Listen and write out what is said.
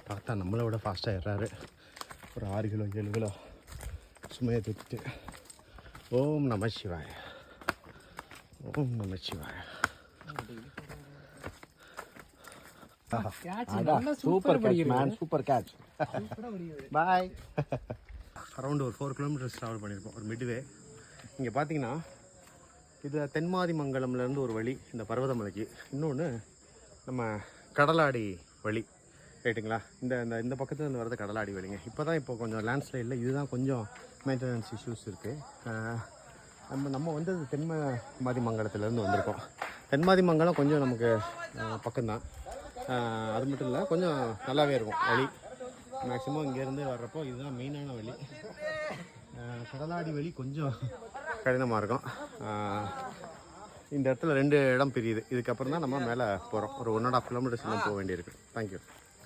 பார்த்தா நம்மளை விட ஃபாஸ்ட்டாக ஏறாரு. ஒரு 6 கிலோ 7 கிலோ சுமையை தூக்கிட்டு. ஓம் நம சிவாய, ஓம் நம சிவாய. Super catch man, super catch. பாய். அரௌண்ட் ஒரு 4 கிலோமீட்டர்ஸ் ட்ராவல் பண்ணியிருப்போம், ஒரு மிட்வே. இங்கே பார்த்தீங்கன்னா இது தென்மாதிமங்கலம்லேருந்து ஒரு வழி இந்த பர்வதமலைக்கு, இன்னொன்று நம்ம கடலாடி வழி, ரைட்டுங்களா? இந்த இந்த பக்கத்துலேருந்து வரது கடலாடி வழிங்க. இப்போ கொஞ்சம் லேண்ட்ஸ்லைடில் இதுதான் கொஞ்சம் மெயின்டெனன்ஸ் இஷ்யூஸ் இருக்குது. நம்ம வந்து தென்மாதிமங்கலத்துலேருந்து வந்திருக்கோம். தென்மாதிமங்கலம் கொஞ்சம் நமக்கு பக்கம்தான், அது மட்டும் இல்லை கொஞ்சம் நல்லாவே இருக்கும் வழி. மேக்ஸிமம் இங்கேருந்து வர்றப்போ இதுதான் மெயினான வழி. கடலாடி வழி கொஞ்சம் கடினமாக இருக்கும். இந்த இடத்துல 2 இடம் பிரியுது. இதுக்கப்புறம் தான் நம்ம மேலே போகிறோம். ஒரு 1.5 கிலோமீட்டர்ஸ் போக வேண்டியிருக்கு. தேங்க்யூ.